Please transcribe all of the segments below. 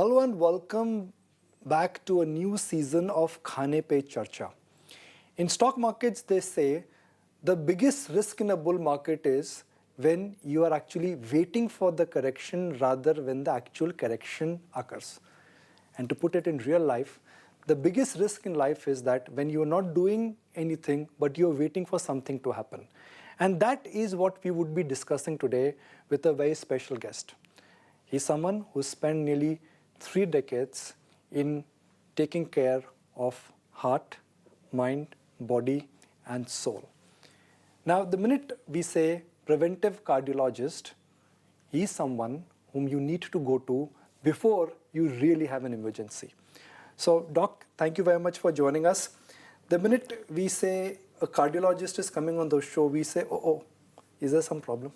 Hello and welcome back to a new season of Khaane Pe Charchaa. In stock markets, they say the biggest risk in a bull market is when you are actually waiting for the correction rather when the actual correction occurs. And to put it in real life, the biggest risk in life is that when you are not doing anything, but you are waiting for something to happen. And that is what we would be discussing today with a very special guest. He's someone who spent nearly 3 decades in taking care of heart, mind, body, and soul. Now, the minute we say preventive cardiologist, he's someone whom you need to go to before you really have an emergency. So, Doc, thank you very much for joining us. The minute we say a cardiologist is coming on the show, we say, oh, is there some problem?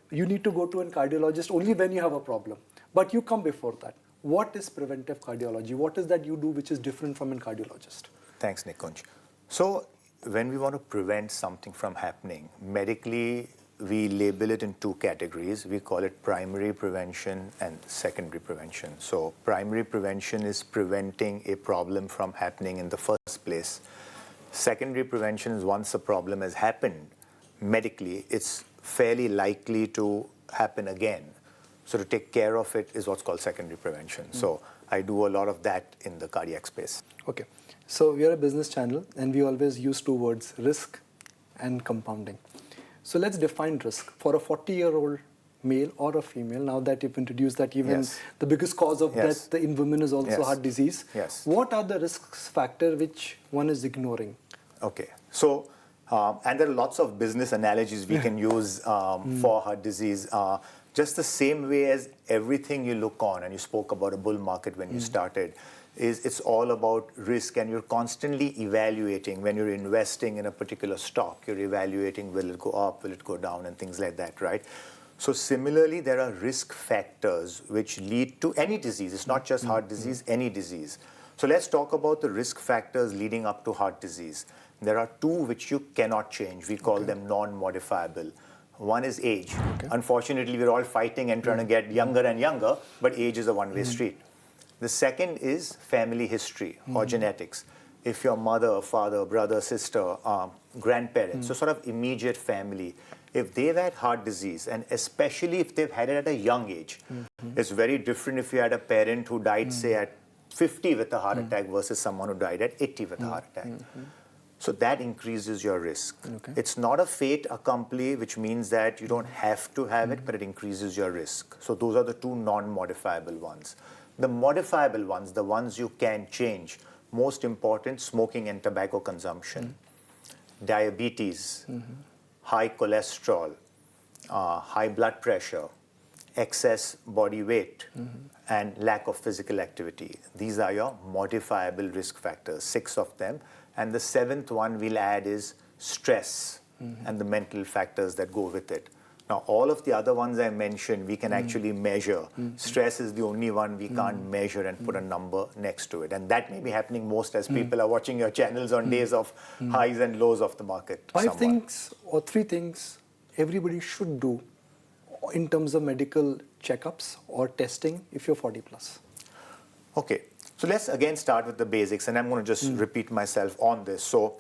You need to go to a cardiologist only when you have a problem. But you come before that. What is preventive cardiology? What is that you do which is different from a cardiologist? Thanks, Nikunj. So, when we want to prevent something from happening, medically, we label it in 2 categories. We call it primary prevention and secondary prevention. So, primary prevention is preventing a problem from happening in the first place. Secondary prevention is once a problem has happened, medically, it's fairly likely to happen again. So to take care of it is what's called secondary prevention. So I do a lot of that in the cardiac space. Okay. So we are a business channel and we always use 2 words, risk and compounding. So let's define risk for a 40-year-old male or a female. Now that you've introduced that even the biggest cause of death in women is also heart disease. What are the risk factors which one is ignoring? Okay. So, and there are lots of business analogies we can use for heart disease. Just the same way as everything you look on, and you spoke about a bull market when you started, it's all about risk, and you're constantly evaluating. When you're investing in a particular stock, you're evaluating, will it go up, will it go down, and things like that, right? So similarly, there are risk factors which lead to any disease. It's not just heart disease, any disease. So let's talk about the risk factors leading up to heart disease. There are 2 which you cannot change. We call them non-modifiable. One is age. Unfortunately, we're all fighting and trying to get younger and younger, but age is a one-way street. The second is family history or genetics. If your mother, father, brother, sister, grandparents, so sort of immediate family, if they've had heart disease, and especially if they've had it at a young age, it's very different if you had a parent who died, say, at 50 with a heart attack versus someone who died at 80 with a heart attack. So that increases your risk. It's not a fait accompli, which means that you don't have to have it, but it increases your risk. So those are the 2 non-modifiable ones. The modifiable ones, the ones you can change, most important, smoking and tobacco consumption, diabetes, high cholesterol, high blood pressure, excess body weight, and lack of physical activity. These are your modifiable risk factors, 6 of them. And the 7th one we'll add is stress and the mental factors that go with it. Now, all of the other ones I mentioned, we can actually measure. Stress is the only one we can't measure and put a number next to it. And that may be happening most as people are watching your channels on days of highs and lows of the market. 5 things or 3 things everybody should do in terms of medical checkups or testing if you're 40 plus. Okay. So let's again start with the basics, and I'm going to just repeat myself on this. So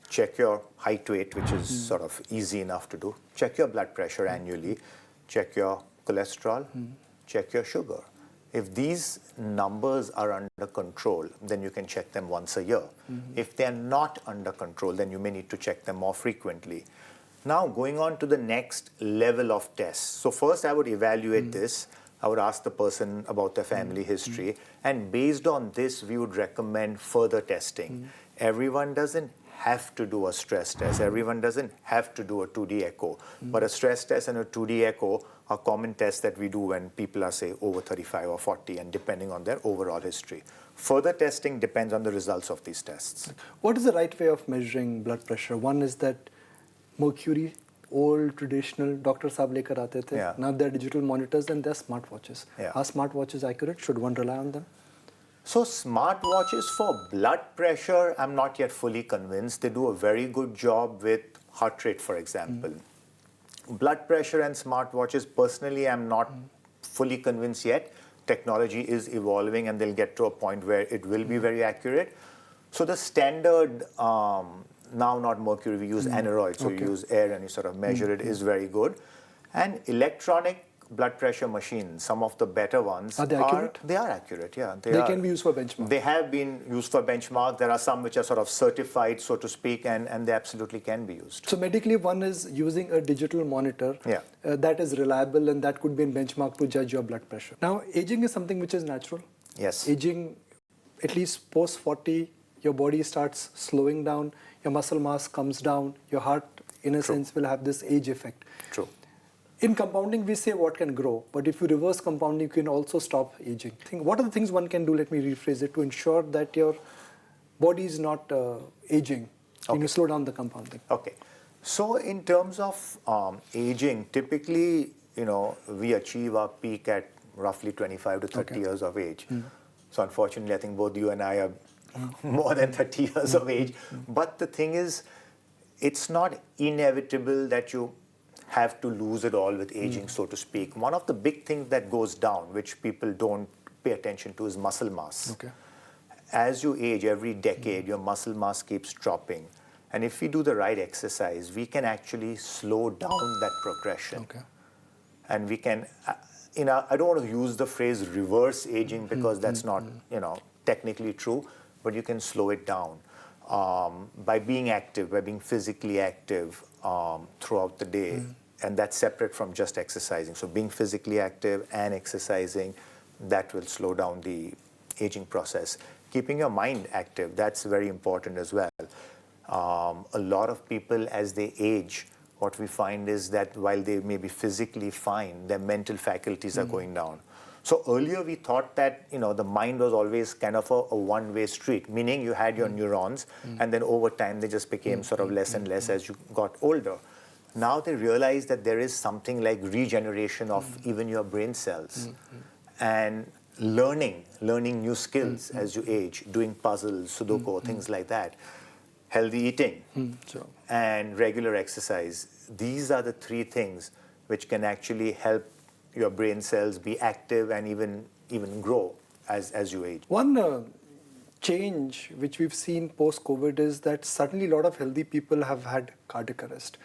check your height, weight, which is sort of easy enough to do. Check your blood pressure annually. Check your cholesterol. Check your sugar. If these numbers are under control, then you can check them once a year. If they're not under control, then you may need to check them more frequently. Now, going on to the next level of tests. So first, I would evaluate this. I would ask the person about their family history, and based on this, we would recommend further testing. Everyone doesn't have to do a stress test. Everyone doesn't have to do a 2D echo. But a stress test and a 2D echo are common tests that we do when people are, say, over 35 or 40, and depending on their overall history. Further testing depends on the results of these tests. What is the right way of measuring blood pressure? One is that mercury, old traditional doctor sahab lekar aate the. Now they're digital monitors and they're smartwatches. Are smartwatches accurate? Should one rely on them? So smartwatches for blood pressure, I'm not yet fully convinced. They do a very good job with heart rate, for example. Blood pressure and smartwatches, personally, I'm not fully convinced yet. technology is evolving and they'll get to a point where it will be very accurate. So the standard, now not mercury, we use aneroid, so you use air and you sort of measure it, is very good. And electronic blood pressure machines, some of the better ones, Are they accurate? They are accurate, yeah. They can be used for benchmark. They have been used for benchmark. There are some which are sort of certified, so to speak, and they absolutely can be used. So medically, one is using a digital monitor that is reliable and that could be in benchmark to judge your blood pressure. Now, aging is something which is natural. Yes. Aging, at least post 40, your body starts slowing down, your muscle mass comes down, your heart, in a sense, will have this age effect. True. In compounding, we say what can grow, but if you reverse compounding, you can also stop aging. What are the things one can do, let me rephrase it, to ensure that your body is not aging when you slow down the compounding? Okay. So in terms of aging, typically, we achieve our peak at roughly 25 to 30 years of age. So unfortunately, I think both you and I are more than 30 years of age. But the thing is, it's not inevitable that you have to lose it all with aging, so to speak. One of the big things that goes down, which people don't pay attention to, is muscle mass. Okay. As you age, every decade, your muscle mass keeps dropping. And if we do the right exercise, we can actually slow down that progression. Okay. And we can, I don't want to use the phrase reverse aging because that's not, technically true, but you can slow it down by being active, by being physically active throughout the day. And that's separate from just exercising. So being physically active and exercising, that will slow down the aging process. Keeping your mind active, that's very important as well. A lot of people, as they age, what we find is that while they may be physically fine, their mental faculties are going down. So earlier we thought that the mind was always kind of a one-way street, meaning you had your neurons, and then over time they just became sort of less and less as you got older. Now they realize that there is something like regeneration of even your brain cells, and learning new skills as you age, doing puzzles, Sudoku, things like that. Healthy eating and regular exercise. These are the three things which can actually help your brain cells be active and even grow as you age. One change which we've seen post-COVID is that suddenly a lot of healthy people have had cardiac arrest.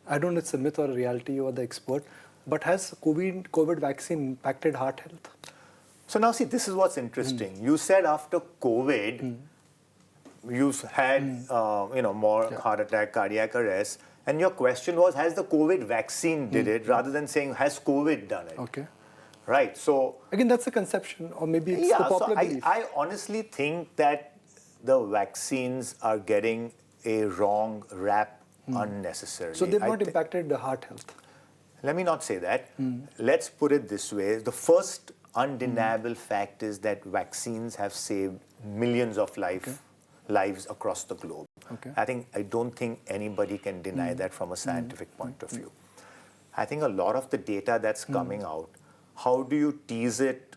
I don't know if it's a myth or a reality, you are the expert, but has COVID vaccine impacted heart health? So now see, this is what's interesting. You said after COVID, you had more heart attack, cardiac arrest, and your question was, has the COVID vaccine did it, rather than saying, has COVID done it? Okay. Right, so... Again, that's a conception, or maybe it's the popular belief. I honestly think that the vaccines are getting a wrong rap unnecessarily. So they've not impacted the heart health? Let me not say that. Let's put it this way. The first undeniable fact is that vaccines have saved millions of lives across the globe. Okay. I don't think anybody can deny that from a scientific point of view. I think a lot of the data that's coming out, how do you tease it?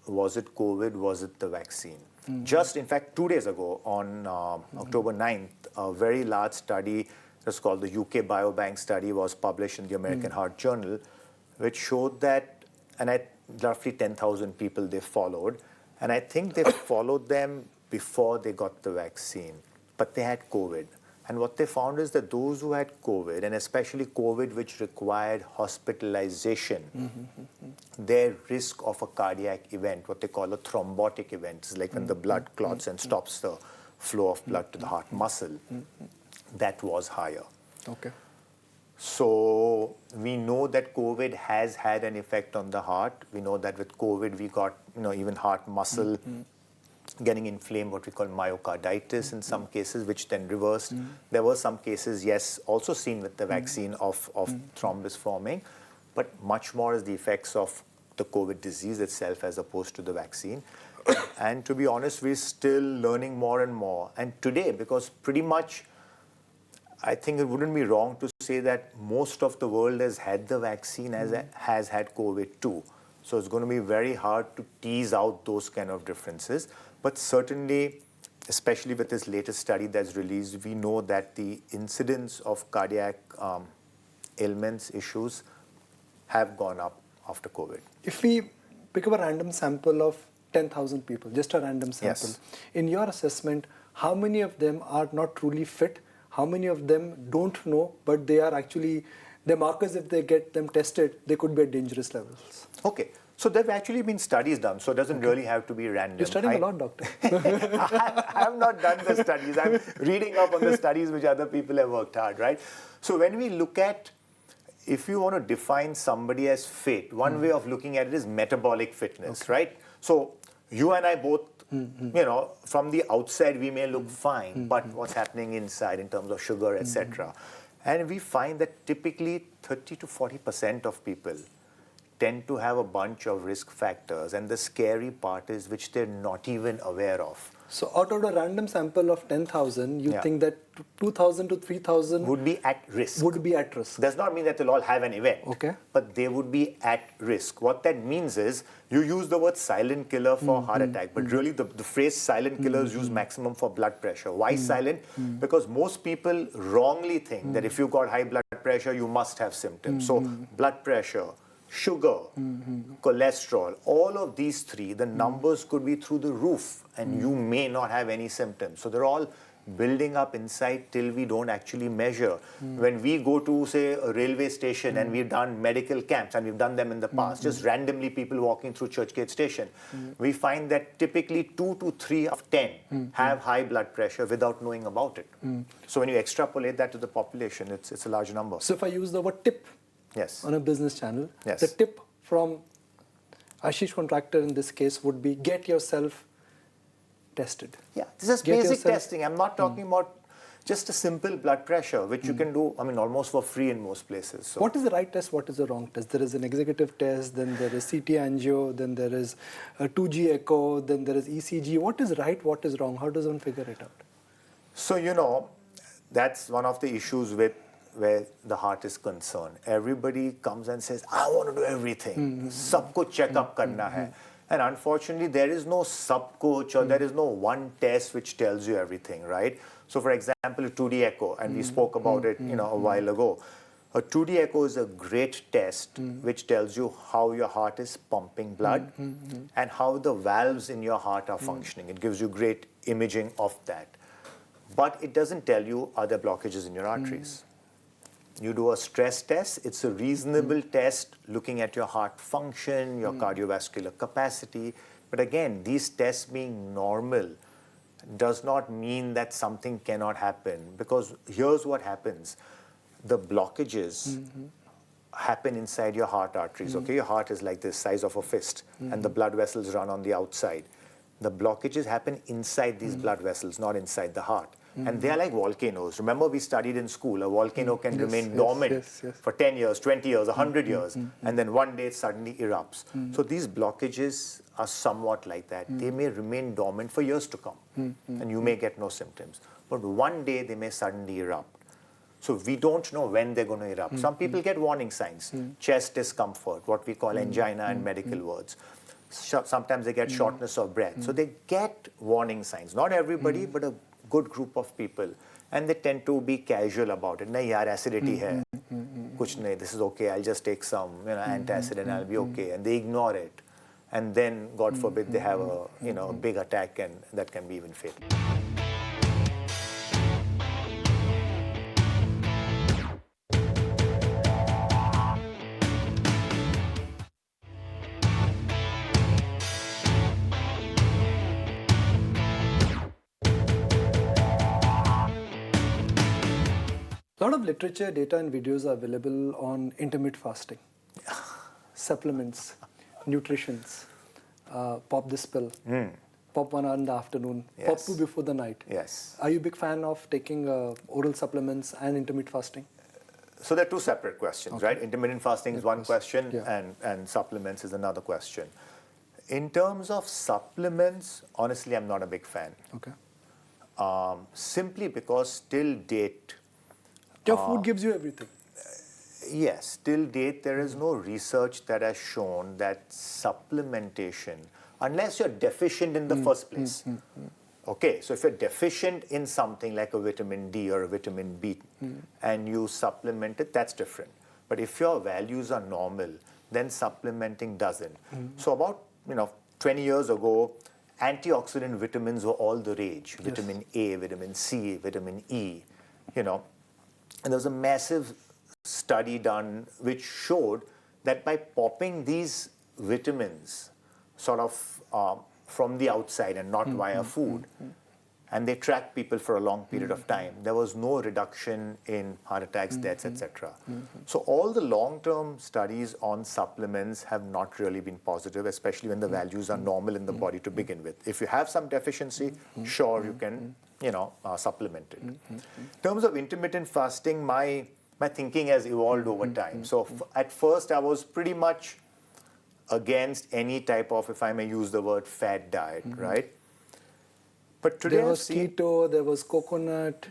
Was it COVID? Was it the vaccine? Just, in fact, 2 days ago, on October 9th, a very large study, it's called the UK Biobank study, was published in the American Heart Journal, which showed that, and roughly 10,000 people they followed, and I think they followed them before they got the vaccine, but they had COVID. And what they found is that those who had COVID, and especially COVID which required hospitalization, their risk of a cardiac event, what they call a thrombotic event, is like when the blood clots and stops the flow of blood to the heart muscle, that was higher. Okay. So we know that COVID has had an effect on the heart. We know that with COVID we got even heart muscle getting inflamed, what we call myocarditis in some cases, which then reversed. There were some cases, yes, also seen with the vaccine of thrombus forming, but much more is the effects of the COVID disease itself as opposed to the vaccine. And to be honest, we're still learning more and more. And today, because pretty much, I think it wouldn't be wrong to say that most of the world has had the vaccine, has had COVID too. So it's going to be very hard to tease out those kind of differences. But certainly, especially with this latest study that's released, we know that the incidence of cardiac ailments, issues, have gone up after COVID. If we pick up a random sample of 10,000 people, just a random sample. Yes. In your assessment, how many of them are not truly fit? How many of them don't know, but they are actually, the markers, if they get them tested, they could be at dangerous levels? Okay. So there have actually been studies done, so it doesn't really have to be random. You're studying a lot, doctor. I have not done the studies. I'm reading up on the studies which other people have worked hard, right? So when we look at, if you want to define somebody as fit, one way of looking at it is metabolic fitness, right? So you and I both, you know, from the outside we may look fine, but what's happening inside in terms of sugar, etc. And we find that typically 30 to 40% of people tend to have a bunch of risk factors, and the scary part is which they're not even aware of. So out of a random sample of 10,000, you think that 2,000 to 3,000 would be at risk. Would be at risk. Does not mean that they'll all have an event, but they would be at risk. What that means is, you use the word silent killer for heart attack, but really the phrase silent killer is used maximum for blood pressure. Why silent? Because most people wrongly think that if you've got high blood pressure, you must have symptoms. So blood pressure, sugar, cholesterol, all of these three, the numbers could be through the roof and you may not have any symptoms. So they're all building up inside till we don't actually measure. When we go to, say, a railway station and we've done medical camps, and we've done them in the past, just randomly people walking through Churchgate Station, we find that typically 2 to 3 of 10 have high blood pressure without knowing about it. So when you extrapolate that to the population, it's a large number. So if I use the word tip on a business channel, the tip from Aashish Contractor in this case would be get yourself tested. Yeah, this is basic testing. I'm not talking about just a simple blood pressure, which you can do, I mean, almost for free in most places. So. What is the right test? What is the wrong test? There is an executive test, then there is CT angio, then there is a 2G echo, then there is ECG. What is right? What is wrong? How does one figure it out? So, you know, that's one of the issues with where the heart is concerned. Everybody comes and says, I want to do everything. Sab kuch check up karna hai. And unfortunately, there is no sub-coach or there is no one test which tells you everything, right? So for example, a 2D echo, and we spoke about it, you know, a while ago. A 2D echo is a great test which tells you how your heart is pumping blood and how the valves in your heart are functioning. It gives you great imaging of that. But it doesn't tell you are there blockages in your arteries. You do a stress test. It's a reasonable test looking at your heart function, your cardiovascular capacity. But again, these tests being normal does not mean that something cannot happen. Because here's what happens. The blockages happen inside your heart arteries. Okay, your heart is like the size of a fist and the blood vessels run on the outside. The blockages happen inside these blood vessels, not inside the heart. And they are like volcanoes. Remember, we studied in school, a volcano can remain dormant for 10 years, 20 years, 100 years, and then one day it suddenly erupts. So these blockages are somewhat like that. They may remain dormant for years to come, and you may get no symptoms. But one day they may suddenly erupt. So we don't know when they're going to erupt. Some people get warning signs, chest discomfort, what we call angina in medical words. Sometimes they get shortness of breath. So they get warning signs. Not everybody, but a good group of people, and they tend to be casual about it. Nahi yaar, acidity hai. Kuch nahi, this is okay. I'll just take some, you know, antacid and I'll be okay. And they ignore it, and then God forbid they have a, you know, a big attack, and that can be even fatal. A lot of literature, data, and videos are available on intermittent fasting, supplements, nutritions, pop this pill, pop 1 hour in the afternoon, pop 2 before the night. Yes. Are you a big fan of taking oral supplements and intermittent fasting? So they're two separate questions, right? Intermittent fasting is one question, and supplements is another question. In terms of supplements, honestly, I'm not a big fan. Okay. Simply because till date, your food gives you everything. Yes, till date there is no research that has shown that supplementation, unless you're deficient in the first place. Okay, so if you're deficient in something like a vitamin D or a vitamin B and you supplement it, that's different. But if your values are normal, then supplementing doesn't. So about 20 years ago, antioxidant vitamins were all the rage. Vitamin A, vitamin C, vitamin E, and there was a massive study done which showed that by popping these vitamins sort of from the outside and not via food, and they tracked people for a long period of time, there was no reduction in heart attacks, deaths, etc. So all the long-term studies on supplements have not really been positive, especially when the values are normal in the body to begin with. If you have some deficiency, sure, you can supplement it. In terms of intermittent fasting, my thinking has evolved over time. So at first, I was pretty much against any type of, if I may use the word, fad diet, right? But today there was keto, there was coconut,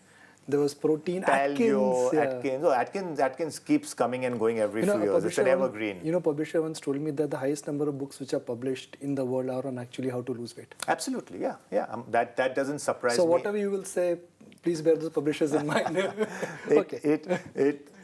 there was protein, paleo, Atkins. Atkins keeps coming and going every few years. It's an evergreen. Publisher once told me that the highest number of books which are published in the world are on actually how to lose weight. Absolutely, yeah. That doesn't surprise me. So whatever you will say, please bear those publishers in mind. Okay.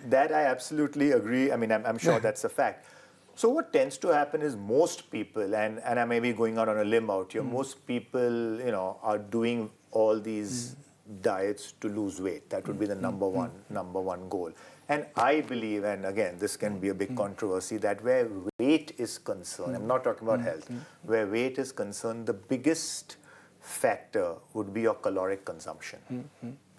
That I absolutely agree. I mean, I'm sure that's a fact. So what tends to happen is most people, and I may be going out on a limb out here, most people, are doing all these diets to lose weight. That would be the number one goal. And I believe, and again, this can be a big controversy, that where weight is concerned, I'm not talking about health, where weight is concerned, the biggest factor would be your caloric consumption.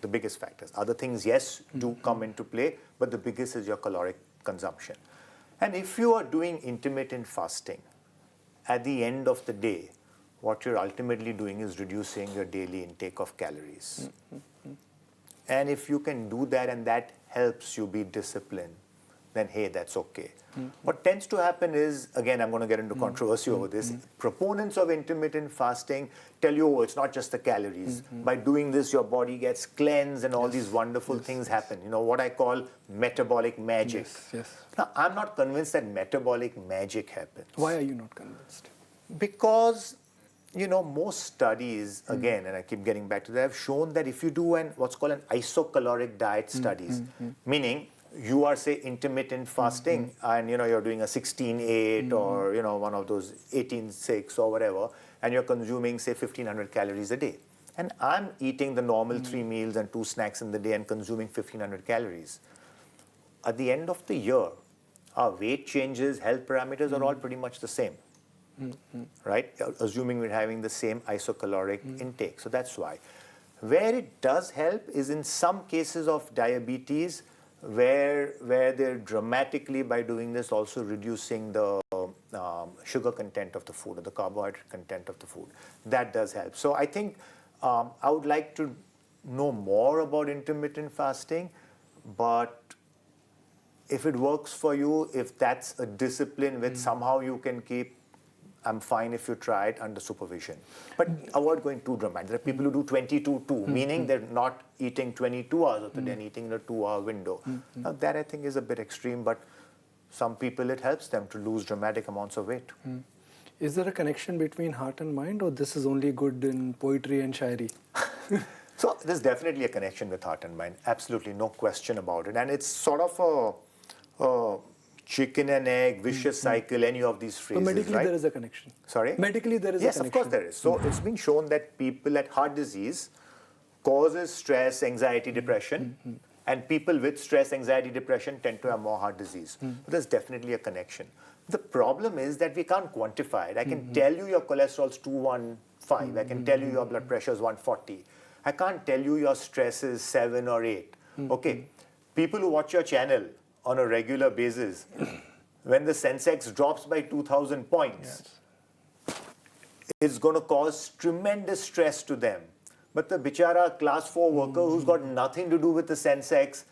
The biggest factors. Other things, yes, do come into play, but the biggest is your caloric consumption. And if you are doing intermittent fasting, at the end of the day, what you're ultimately doing is reducing your daily intake of calories. And if you can do that and that helps you be disciplined, then hey, that's okay. What tends to happen is, again, I'm going to get into controversy over this, proponents of intermittent fasting tell you, oh, it's not just the calories. By doing this, your body gets cleansed and all these wonderful things happen. What I call metabolic magic. Yes. Now, I'm not convinced that metabolic magic happens. Why are you not convinced? Because, most studies, again, and I keep getting back to that, have shown that if you do what's called an isocaloric diet studies, meaning you are, say, intermittent fasting and, you're doing a 16-8 or, one of those 18-6 or whatever, and you're consuming, say, 1,500 calories a day. And I'm eating the normal 3 meals and 2 snacks in the day and consuming 1,500 calories. At the end of the year, our weight changes, health parameters are all pretty much the same, right? Assuming we're having the same isocaloric intake. So that's why. Where it does help is in some cases of diabetes, where they're dramatically, by doing this, also reducing the sugar content of the food or the carbohydrate content of the food. That does help. So I think I would like to know more about intermittent fasting, but if it works for you, if that's a discipline which somehow you can keep, I'm fine if you try it under supervision. But avoid going too dramatic. There are people who do 22-2, meaning they're not eating 22 hours of the day and eating in a 2-hour window. Now that I think is a bit extreme, but some people it helps them to lose dramatic amounts of weight. Is there a connection between heart and mind, or this is only good in poetry and shairi? So there's definitely a connection with heart and mind. Absolutely, no question about it. And it's sort of a chicken and egg, vicious cycle, any of these phrases, So medically right? there is a connection. Sorry? Medically there is a Yes, connection. of course there is. So it's been shown that people at heart disease causes stress, anxiety, depression, and people with stress, anxiety, depression tend to have more heart disease. So there's definitely a connection. The problem is that we can't quantify it. I can tell you your cholesterol's 215. I can tell you your blood pressure is 140. I can't tell you your stress is 7 or 8. Okay, people who watch your channel on a regular basis, when the Sensex drops by 2,000 points, it's going to cause tremendous stress to them. But the bichara class 4 worker who's got nothing to do with the Sensex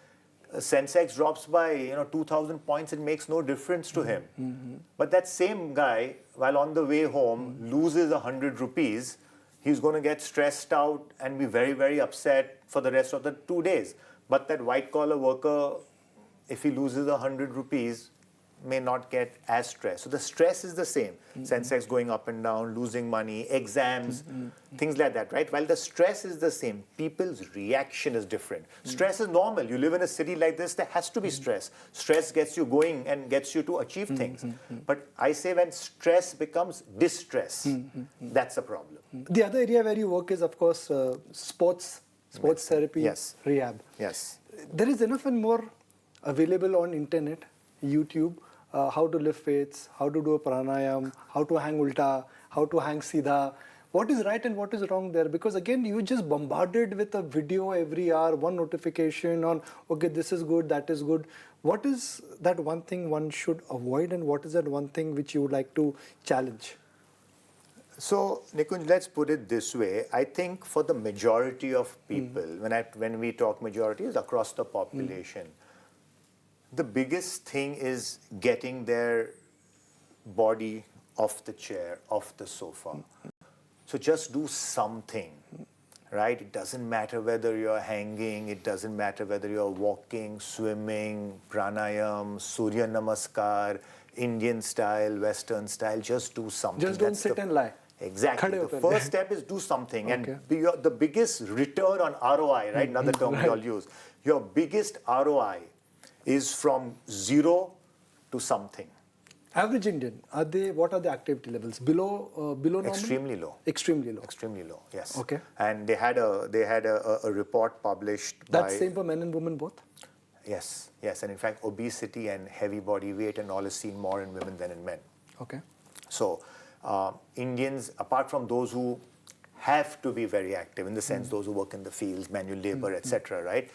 drops by 2,000 points, it makes no difference to him. But that same guy, while on the way home, loses 100 rupees, he's going to get stressed out and be very, very upset for the rest of the 2 days. But that white-collar worker, if he loses 100 rupees, may not get as stressed. So the stress is the same. Sensex going up and down, losing money, exams, things like that, right? While the stress is the same, people's reaction is different. Stress is normal. You live in a city like this, there has to be stress. Stress gets you going and gets you to achieve things. But I say when stress becomes distress, that's a problem. The other area where you work is, of course, sports therapy, Yes. rehab. Yes. There is enough and more available on internet, YouTube, how to lift weights, how to do a pranayam, how to hang ulta, how to hang sidha. What is right and what is wrong there? Because again, you just bombarded with a video every hour, one notification on, okay, this is good, that is good. What is that one thing one should avoid, and what is that one thing which you would like to challenge? So, Nikunj, let's put it this way. I think for the majority of people, when we talk majority, is across the population, the biggest thing is getting their body off the chair, off the sofa. So just do something, right? It doesn't matter whether you're hanging, it doesn't matter whether you're walking, swimming, pranayam, Surya Namaskar, Indian style, Western style, just do something. Just don't sit and lie. Exactly. The first step is do something. And the biggest return on ROI, right? Another term we all use. Your biggest ROI is from 0 to something. Average Indian, what are the activity levels? Below normal? Extremely low. Extremely low. Extremely low, yes. Okay. And they had a report published That's same for men and women both? Yes, yes. And in fact, obesity and heavy body weight and all is seen more in women than in men. Okay. So Indians, apart from those who have to be very active, in the sense those who work in the fields, manual labor, etc., right?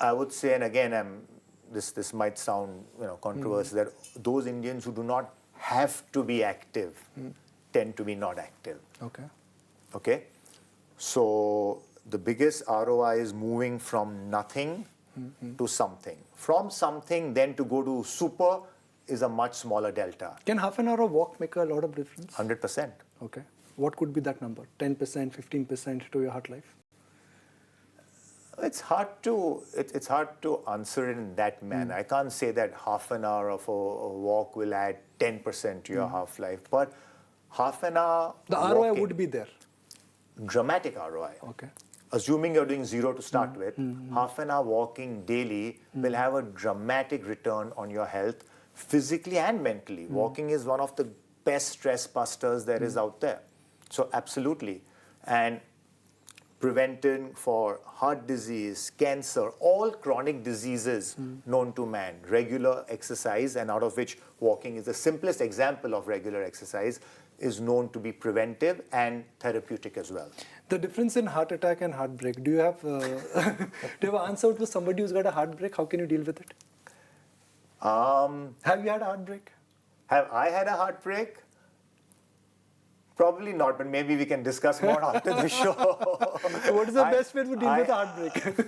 I would say, and again, this might sound controversial, that those Indians who do not have to be active tend to be not active. Okay. Okay? So the biggest ROI is moving from nothing to something. From something then to go to super is a much smaller delta. Can half an hour of walk make a lot of difference? 100%. Okay. What could be that number? 10%, 15% to your heart life? It's hard to answer it in that manner. I can't say that half an hour of a walk will add 10% to your half life, but half an hour The ROI would be there. Dramatic ROI. Okay. Assuming you're doing 0 to start with, half an hour walking daily will have a dramatic return on your health, physically and mentally. Walking is one of the best stress busters there is out there. So absolutely. And preventing for heart disease, cancer, all chronic diseases known to man, regular exercise, and out of which walking is the simplest example of regular exercise, is known to be preventive and therapeutic as well. The difference in heart attack and heartbreak, do you have an answer to somebody who's got a heartbreak? How can you deal with it? Have you had a heartbreak? Have I had a heartbreak? Probably not, but maybe we can discuss more after the show. So what is the best way to deal with a heartbreak?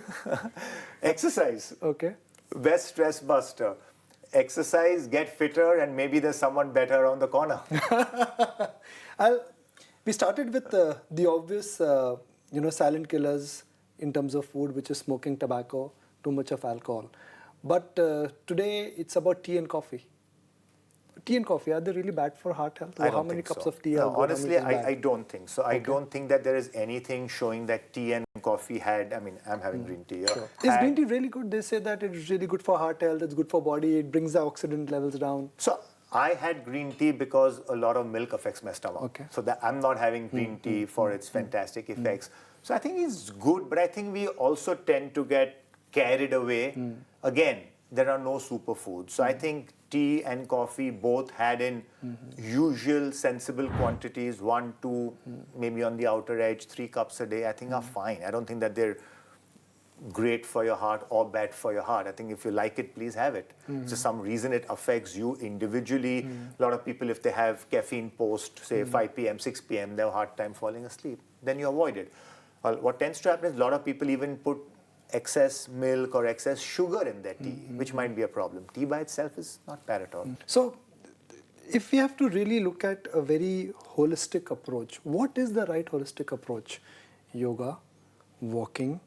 Exercise. Okay. Best stress buster. Exercise, get fitter, and maybe there's someone better around the corner. We started with the obvious, silent killers in terms of food, which is smoking, tobacco, too much of alcohol. But today it's about tea and coffee. Tea and coffee, are they really bad for heart health? I don't how many think cups so. of tea No, are good? honestly, I don't think so. Okay. I don't think that there is anything showing that tea and coffee had, I'm having green tea. Sure. Is green tea really good? They say that it's really good for heart health, it's good for body, it brings the oxidant levels down. So I had green tea because a lot of milk affects my stomach. Okay. So that I'm not having green tea for its fantastic effects. So I think it's good, but I think we also tend to get carried away. Again, there are no superfoods. So I think tea and coffee both had in usual sensible quantities, 1, 2, maybe on the outer edge, 3 cups a day, I think are fine. I don't think that they're great for your heart or bad for your heart. I think if you like it, please have it. So some reason it affects you individually. A lot of people, if they have caffeine post, say 5 p.m., 6 p.m., they have a hard time falling asleep. Then you avoid it. Well, what tends to happen is a lot of people even put excess milk or excess sugar in their tea, which might be a problem. Tea by itself is not bad at all. So, if we have to really look at a very holistic approach, what is the right holistic approach? Yoga, walking,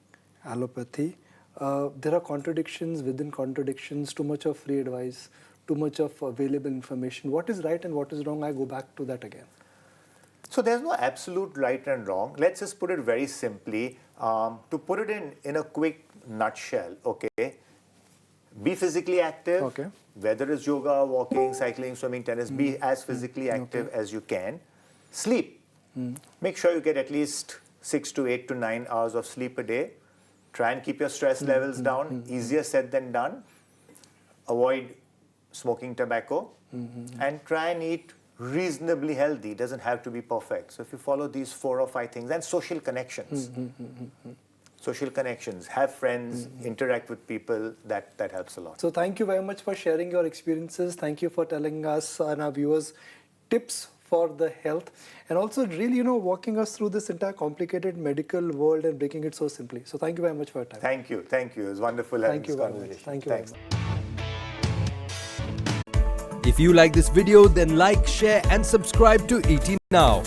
allopathy. There are contradictions within contradictions, too much of free advice, too much of available information. What is right and what is wrong? I go back to that again. So there's no absolute right and wrong. Let's just put it very simply. To put it in a quick nutshell, okay? Be physically active. Okay. Whether it's yoga, walking, cycling, swimming, tennis, be as physically active as you can. Sleep. Make sure you get at least 6 to 8 to 9 hours of sleep a day. Try and keep your stress levels down. Easier said than done. Avoid smoking tobacco. And try and eat reasonably healthy. It doesn't have to be perfect. So if you follow these 4 or 5 things, and social connections. Social connections, have friends, interact with people, that helps a lot. So thank you very much for sharing your experiences. Thank you for telling us and our viewers tips for the health, and also really, walking us through this entire complicated medical world and breaking it so simply. So thank you very much for your time. Thank you. It was wonderful having this conversation. Thank you very much. If you like this video, then like, share and subscribe to ET Now.